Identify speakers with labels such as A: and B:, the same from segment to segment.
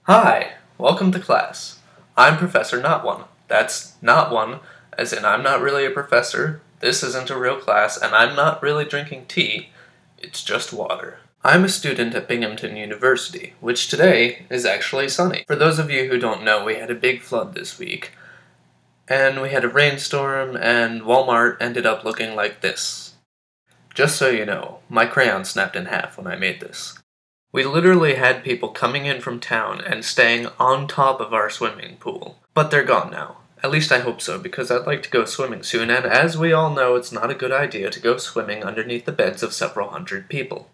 A: Hi, welcome to class. I'm Professor NotOne. That's not one, as in I'm not really a professor, this isn't a real class, and I'm not really drinking tea, it's just water. I'm a student at Binghamton University, which today is actually sunny. For those of you who don't know, we had a big flood this week, and we had a rainstorm, and Walmart ended up looking like this. Just so you know, my crayon snapped in half when I made this. We literally had people coming in from town and staying on top of our swimming pool. But they're gone now. At least I hope so, because I'd like to go swimming soon, and as we all know, it's not a good idea to go swimming underneath the beds of several hundred people.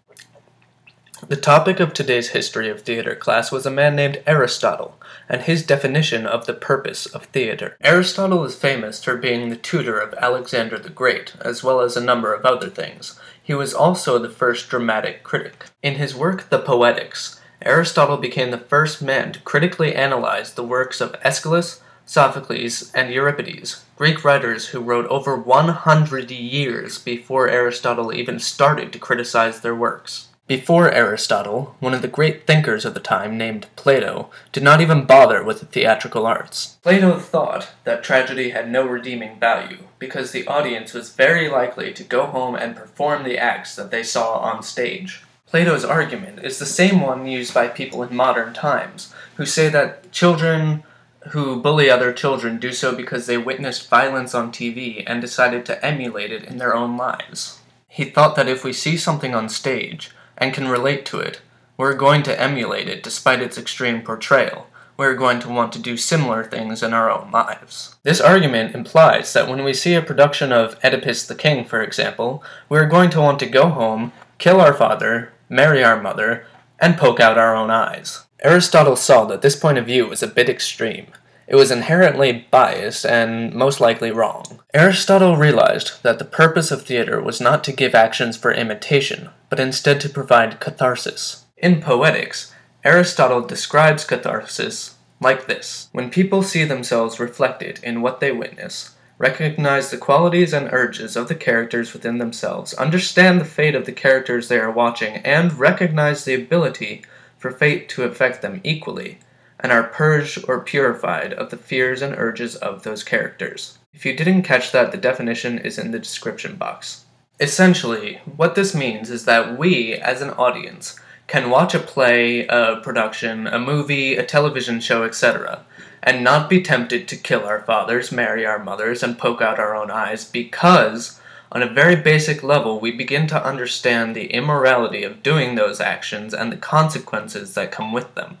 A: The topic of today's history of theater class was a man named Aristotle, and his definition of the purpose of theater. Aristotle is famous for being the tutor of Alexander the Great, as well as a number of other things. He was also the first dramatic critic. In his work, The Poetics, Aristotle became the first man to critically analyze the works of Aeschylus, Sophocles, and Euripides, Greek writers who wrote over 100 years before Aristotle even started to criticize their works. Before Aristotle, one of the great thinkers of the time, named Plato, did not even bother with the theatrical arts. Plato thought that tragedy had no redeeming value, because the audience was very likely to go home and perform the acts that they saw on stage. Plato's argument is the same one used by people in modern times, who say that children who bully other children do so because they witnessed violence on TV and decided to emulate it in their own lives. He thought that if we see something on stage, and can relate to it, we're going to emulate it despite its extreme portrayal. We're going to want to do similar things in our own lives. This argument implies that when we see a production of Oedipus the King, for example, we're going to want to go home, kill our father, marry our mother, and poke out our own eyes. Aristotle saw that this point of view was a bit extreme. It was inherently biased and most likely wrong. Aristotle realized that the purpose of theater was not to give actions for imitation, but instead to provide catharsis. In Poetics, Aristotle describes catharsis like this: when people see themselves reflected in what they witness, recognize the qualities and urges of the characters within themselves, understand the fate of the characters they are watching, and recognize the ability for fate to affect them equally, and are purged or purified of the fears and urges of those characters. If you didn't catch that, the definition is in the description box. Essentially, what this means is that we, as an audience, can watch a play, a production, a movie, a television show, etc., and not be tempted to kill our fathers, marry our mothers, and poke out our own eyes, because, on a very basic level, we begin to understand the immorality of doing those actions and the consequences that come with them.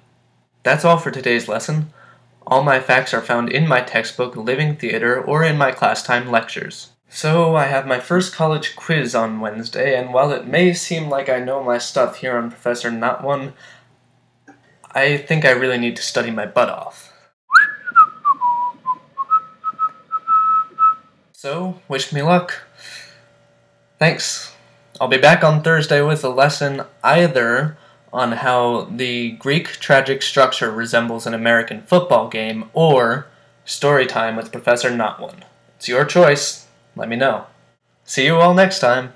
A: That's all for today's lesson. All my facts are found in my textbook, Living Theater, or in my class time lectures. So, I have my first college quiz on Wednesday, and while it may seem like I know my stuff here on Professor NotOne, I think I really need to study my butt off. So, wish me luck. Thanks. I'll be back on Thursday with a lesson either on how the Greek tragic structure resembles an American football game, or story time with Professor NotOne. It's your choice. Let me know. See you all next time.